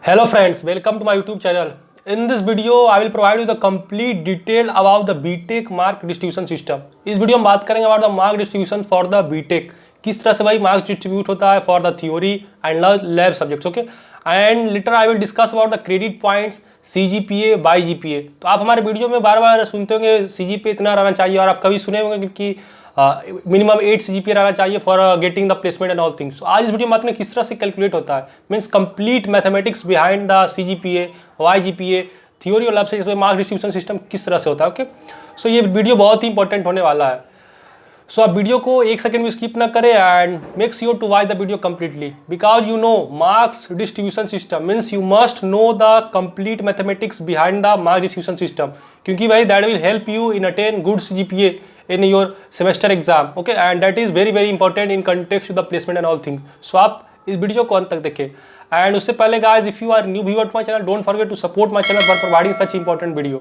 Hello friends, welcome to my YouTube channel. In this video, I will provide you the complete detail about the BTech mark distribution system. इस video में बात करेंगे about the mark distribution for the BTech. किस तरह से भाई marks distribute होता है for the theory and lab subjects, okay? And later I will discuss about the credit points, CGPA by GPA. तो आप हमारे वीडियो में बार बार सुनते होंगे CGPA इतना रहना चाहिए और आप कभी सुने होंगे कि मिनिमम 8 CGPA रहना चाहिए for getting the placement and all things. आज इस वीडियो में बात करें किस तरह से कैलकुलेट होता है, means complete mathematics behind the CGPA, YGPA, theory और लैब से इसमें मार्क डिस्ट्रीब्यूशन सिस्टम किस तरह से होता है। ओके, सो ये वीडियो बहुत ही इंपॉर्टेंट होने वाला है। सो आप वीडियो को एक सेकंड भी स्किप ना करें and make sure to watch the video completely because you know marks distribution system means you must know the complete mathematics behind the mark distribution system, क्योंकि भाई that will help you in attain good CGPA in your semester exam, okay, and that is very very important in context to the placement and all things. So आप इस video को अंत तक देखें and उससे पहले guys, if you are new viewer to my channel, don't forget to support my channel for providing such important video.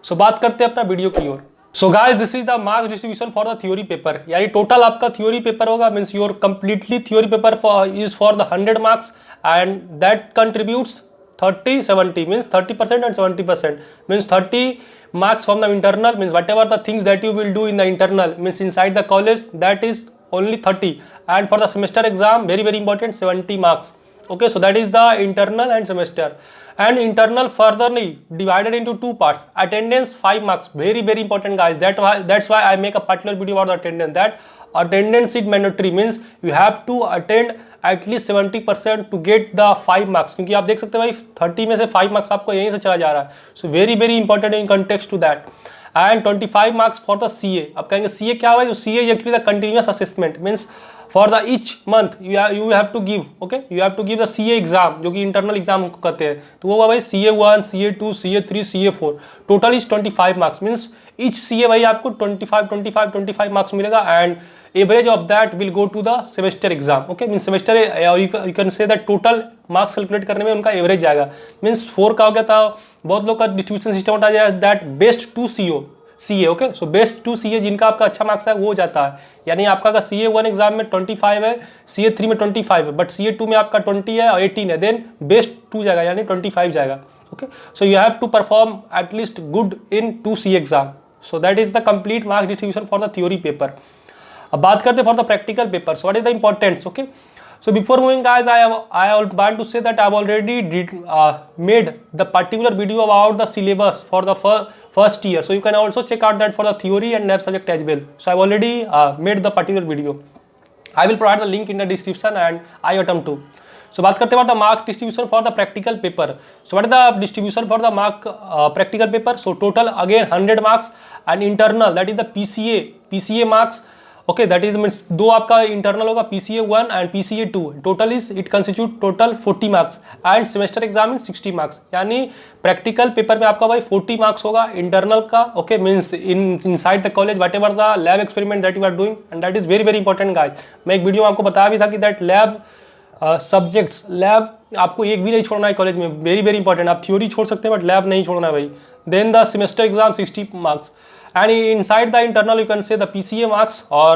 So बात करते हैं अपना वीडियो की ओर। So guys, this is the mark distribution for the theory paper, यानी total आपका theory paper होगा, means your completely theory paper is for the 100 marks and that contributes 30-70 means 30% and 70% means 30 marks from the internal, means whatever the things that you will do in the internal means inside the college, that is only 30, and for the semester exam very very important 70 marks. Okay, so that is the internal and semester, and internal furtherly divided into two parts. Attendance 5 marks, very very important guys, that's why I make a particular video about the attendance. That attendance is mandatory, means you have to attend at least 70% to get the 5 marks, क्योंकि आप देख सकते हैं भाई 30 में से 5 marks आपको यहीं से चला जा रहा है. So very very important in context to that. And 25 marks for the CA. अब कहेंगे CA क्या है? CA actually the continuous assessment, means for the each month you have to give, okay, you have to give the CA exam, जो कि internal exam कहते हैं. तो वो भाई CA1, CA2, CA3, CA4, total is 25 marks, means each CA भाई आपको 25 marks मिलेगा and average of that will go to the semester exam. Okay, means semester you can say that total marks calculate करने में उनका average जाएगा. Means 4 का हो गया था, बहुत लोग का डिस्ट्रीब्यूशन सिस्टम होता है that best to CA. Okay, so best to CA जिनका आपका अच्छा मार्क्स है वो हो जाता है, यानी आपका अगर CA1 एग्जाम में 25 है, CA3 में 25 है, बट CA2 में आपका 20 है और 18 है, देन बेस्ट 2 जाएगा यानी 25 जाएगा. Okay, so you have to perform at least good in 2 CA exam. So that is the complete marks distribution for the theory paper. अब बात करते हैं for the practical paper. So what is the importance? Okay, so before moving guys, I want to say that I've already made the particular video about the syllabus for the first year, so you can also check out that for the theory and lab subject as well. So I've already made the particular video. I will provide the link in the description and item 2. So बात करते हैं about the mark distribution for the practical paper. So what is the distribution for the mark practical paper? So total again 100 marks and internal, that is the PCA marks. Okay, that is means दो आपका internal होगा, PCA1 and PCA2. Total is it constitute total 40 marks and semester exam is 60 marks, यानी practical paper में आपका भाई 40 marks होगा internal का. Okay, means inside the college whatever the lab experiment that you are doing, and that is very very important guys. मैं एक video में आपको बताया भी था कि दैट लैब सब्जेक्ट्स, लैब आपको एक भी नहीं छोड़ना है कॉलेज में, वेरी वेरी इंपॉर्टेंट. आप थ्योरी छोड़ सकते हैं बट लैब नहीं छोड़ना है भाई. Then the semester exam 60 marks and inside the internal you can say the PCA marks or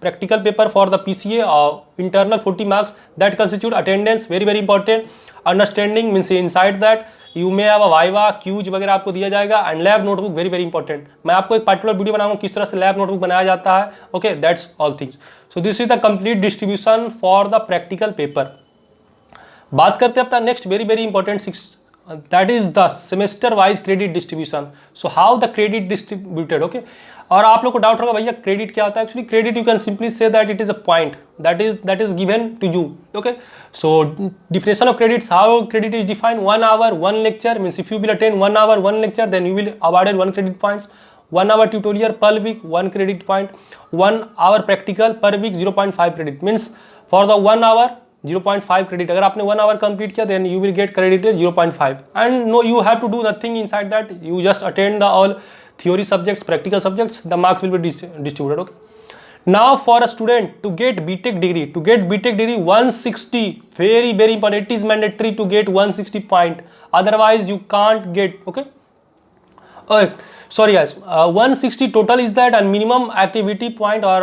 practical paper for the PCA internal 40 marks that constitute attendance, very very important. Understanding means inside that you may have a viva, QZ वगैरह आपको दिया जाएगा and lab notebook very very important. मैं आपको एक particular video बनाऊंगा किस तरह से lab notebook बनाया जाता है. Okay, that's all things. So this is the complete distribution for the practical paper. बात करते हैं अपना next very very important that is the semester wise credit distribution. So how the credit distributed? Okay, और आप लोग को doubt होगा भैया क्रेडिट क्या होता है. Actually credit you can simply say that it is a point that is given to you. Okay, so definition of credits, how credit is defined: 1 hour 1 lecture, means if you will attend 1 hour 1 lecture then you will awarded 1 credit points. 1 hour tutorial per week 1 credit point. 1 hour practical per week 0.5 credit, means for the 1 hour 0.5 credit. अगर आपने 1 hour complete किया then you will get credited 0.5 and no you have to do nothing inside that. You just attend the all theory subjects, practical subjects, the marks will be distributed. Okay, now for a student to get BTech degree 160, very very important, it is mandatory to get 160 point, otherwise you can't get. Okay, sorry guys, 160 total is that, and minimum activity point or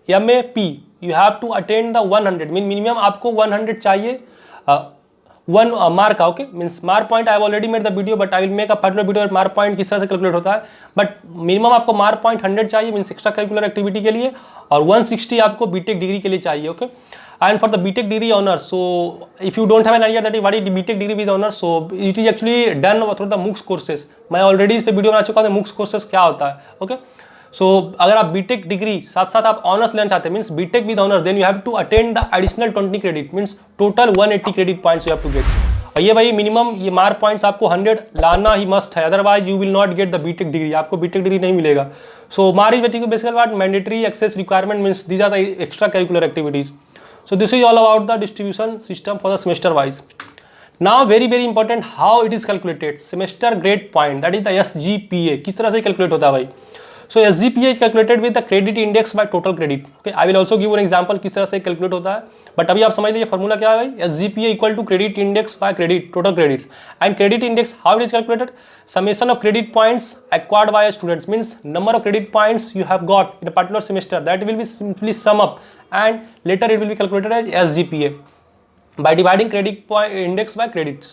MAP you have to attend the 100, mean minimum आपको 100 चाहिए one mark okay means mark point. I have already made the video but I will make a particular video mark point किस तरह से calculate होता है। But minimum आपको mark point 100 चाहिए means extra curricular activity के लिए, और 160 आपको बीटेक डिग्री के लिए चाहिए। Okay and for the BTech degree honors, so if you don't have an idea that what is BTech degree with honors, so it is actually done through the MOOCs courses। मैं already इस पे video बना चुका हूँ MOOCs courses क्या होता है। Okay so अगर आप बीटेक डिग्री साथ साथ आप ऑनर्स लेना चाहते हैं means BTech with honours, then you have to attend the additional 20 credit means total 180 credit points you have to get. और ये भाई मिनिमम ये मार्क पॉइंट्स आपको 100 लाना ही मस्ट है, otherwise you will not get the BTech degree, आपको BTech degree नहीं मिलेगा। So mark basically what mandatory access requirement means these are the extra curricular activities. So this is all about the distribution system for the semester wise. Now very important how it is calculated, semester grade point, that is the SGPA किस तरह से calculate होता है भाई। So SGPA is calculated with the credit index by total credit। Okay, I will also give an example किस तरह से calculate होता है, बट अभी आप समझ लीजिए फॉर्मूला क्या है भाई। SGPA equal to credit index by credit total credits, and credit index how it is calculated, summation of credit points acquired by students means number of credit points you have got in a particular semester, that will be simply sum up and later it will be calculated as SGPA by dividing credit point index by credits.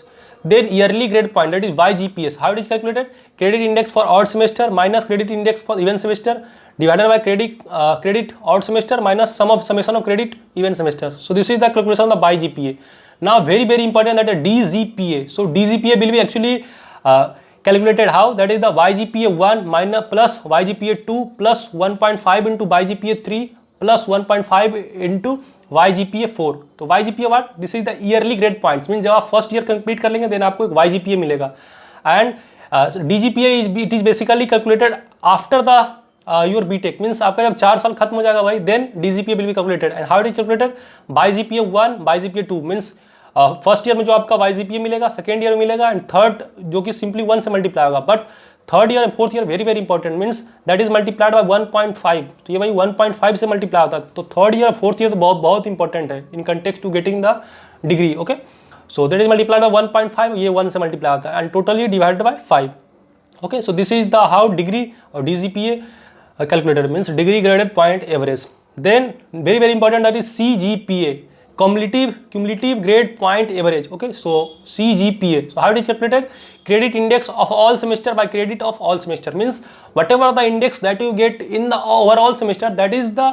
Then yearly grade point, that is YGPS, how it is calculated, credit index for odd semester minus credit index for even semester divided by credit odd semester minus summation of credit even semester. So this is the calculation of the YGPA. Now very important that the DGPA. So DGPA will be actually calculated how, that is the YGPA 1 minus plus YGPA 2 plus 1.5 into YGPA 3 plus 1.5 into YGPA 4। तो YGPA what, this is the yearly grade points mean जब आप first year complete कर लेंगे then आपको एक YGPA मिलेगा। And DGPA it is basically calculated after the your BTech means आपका जब 4 साल खत्म हो जाएगा भाई, then DGPA will be calculated. And how it is calculated, YGPA 1 YGPA 2 means first year में जो आपका YGPA मिलेगा, सेकेंड ईयर में मिलेगा, एंड थर्ड जो कि सिंपली 1 से मल्टीप्लाई होगा, but third year and fourth year very important means that is multiplied by 1.5। तो ये भाई 1.5 से मल्टीप्लाई होता है, तो थर्ड ईयर फोर्थ ईयर तो बहुत इंपॉर्टेंट है in context to getting the degree. Okay so that is multiplied by 1.5, ये 1 से मल्टीप्लाई होता है, and totally divided by 5। Okay so this is the how degree और DGPA calculated means degree graded point average. Then very important that is CGPA, cumulative grade point average. Okay, so CGPA, so how it is calculated, credit index of all semester by credit of all semester means whatever the index that you get in the overall semester, that is the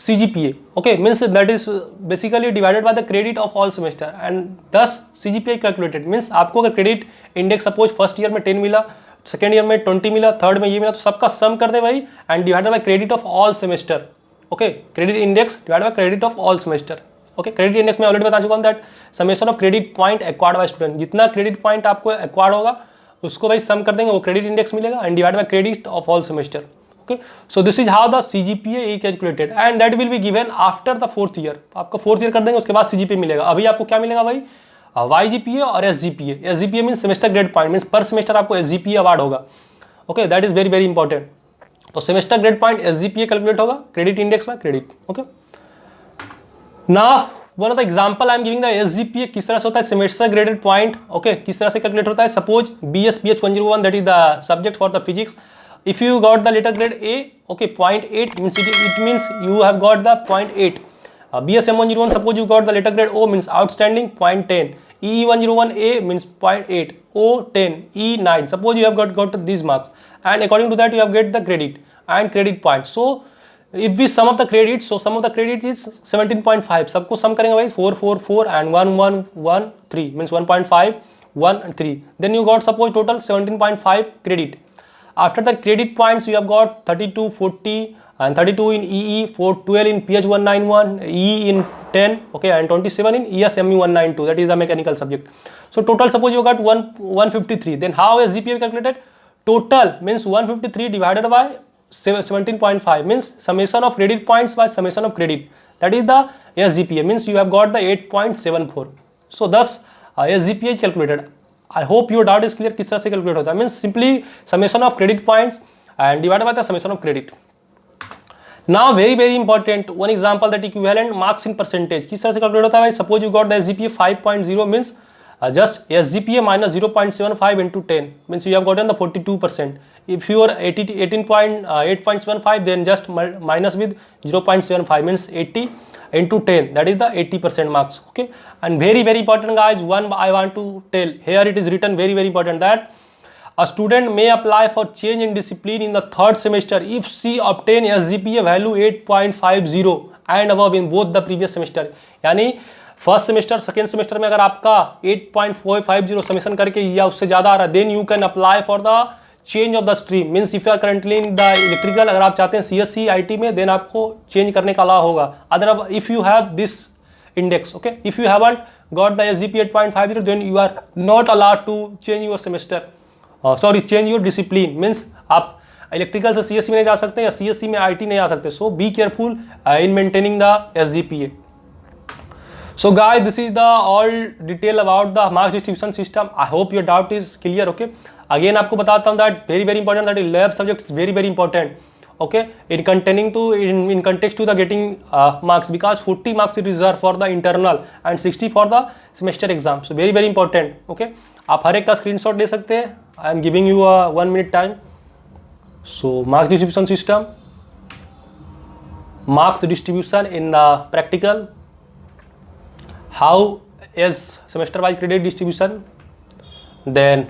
CGPA. Okay, means that is basically divided by the credit of all semester, and thus CGPA calculated means आपको अगर credit index suppose first year में 10 मिला, second year में 20 मिला, third में ये मिला, तो सबका सम कर दे भाई and divided by credit of all semester. Okay credit index divided by credit of all semester. Okay credit index में ऑलरेडी बता चुका हूँ that summation of credit point acquired by student, जितना क्रेडिट पॉइंट आपको एक्वायर्ड होगा उसको भाई सम कर देंगे, वो क्रेडिट इंडेक्स मिलेगा and divide by credit of all semester. Okay so this is how the CGPA is calculated and that will be given after the fourth year. आपको फोर्थ ईयर कर देंगे उसके बाद CGPA मिलेगा। अभी आपको क्या मिलेगा भाई, YGPA और SGPA mean semester grade point mean per semester आपको SGPA अवार्ड होगा। Okay that is very important. तो semester grade point SGPA calculate होगा, credit index by credit. Okay now one of the example I am giving the SGPA किस तरह से होता है semester graded point. Okay किस तरह से कैलकुलेट होता है, suppose BS 101 that is the subject for the physics, if you got the letter grade A, okay 0.8 means it means you have got the 0.8। BS 101 suppose you got the letter grade O means outstanding 0.10, EE 101A means 0.8, O 10, E 9. Suppose you have got these marks, and according to that you have get the credit and credit point. So if we sum up the credits, so sum of the credit is 17.5. सबको sum करेंगे भाई 4 4 4 and 1 1 1 3 means 1.5 1 3. Then you got suppose total 17.5 credit. After the credit points you have got 32, 40. And 32 in EE, 412 in PH 191, EE in 10, okay, and 27 in ESME 192. That is the mechanical subject. So total suppose you got 153. Then how is SGPA calculated? Total means 153 divided by 17.5 means summation of credit points by summation of credit. That is the SGPA means you have got the 8.74. So thus SGPA is calculated. I hope your doubt is clear किस तरह से calculate होता है. Means simply summation of credit points and divided by the summation of credit. Now very important one example that equivalent marks in percentage किस तरह से calculate होता है भाई, suppose you got the SGPA 5.0 means just SGPA minus 0.75 into 10 means you have gotten the 42%. If you are 18.8.75 then just minus with 0.75 means 80 into 10, that is the 80% marks. Okay, and very important guys, one I want to tell here, it is written very important that a student may apply for change in discipline in the third semester if she obtain SGPA value 8.50 and above in both the previous semester. यानी first semester second semester में अगर आपका 8.450 summation करके या उससे ज़्यादा आ रहा है, then you can apply for the change of the stream. Means if you are currently in the electrical, अगर आप चाहते हैं CSC IT में, देन आपको चेंज करने का अलाउ होगा. Other if you have this index, okay, if you haven't got the SGPA 8.50, then you are not allowed to change your semester, sorry change your discipline. Means आप electrical से CSC में नहीं जा सकते या CSC में IT नहीं आ सकते. So be careful in maintaining the SGPA. So guys, this is the all detail about the marks distribution system. I hope your doubt is clear. Okay, again आपको बताता हूँ that very important that lab subject is very important. Okay, in containing to in context to the getting marks, because 40 marks is reserved for the internal and 60 for the semester exam. So very important. Okay, आप हर एक का screenshot ले सकते हैं. I am giving you a 1 minute time. So marks distribution system, marks distribution in the practical, how is semester wise credit distribution, then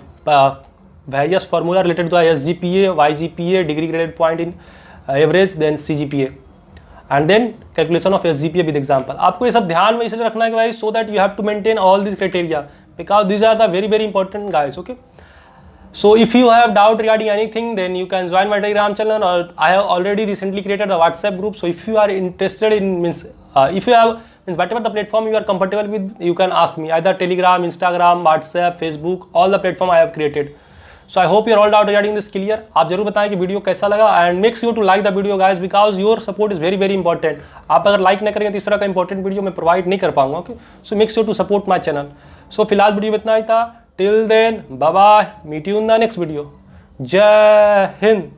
various formula related to the SGPA, YGPA, degree credit point in average, then CGPA, and then calculation of SGPA with example. आपको ये सब ध्यान में इसलिए रखना है कि भाई so that you have to maintain all these criteria because these are the very important guys. Okay, so if you have doubt regarding anything, then you can join my Telegram channel, or I have already recently created the WhatsApp group. So if you are interested in if you have whatever the platform you are comfortable with, you can ask me, either Telegram, Instagram, WhatsApp, Facebook, all the platform I have created. So I hope your all doubt regarding this clear. आप जरूर बताएं कि video कैसा लगा, and make sure to like the video guys because your support is very important. आप अगर like नहीं करेंगे तो इस तरह का इंपॉर्टेंट वीडियो मैं प्रोवाइड नहीं कर पाऊंगा. Okay, so make sure to support my channel. So फिलहाल वीडियो में इतना ही था. Till then bye bye, meet you in the next video. जय हिंद.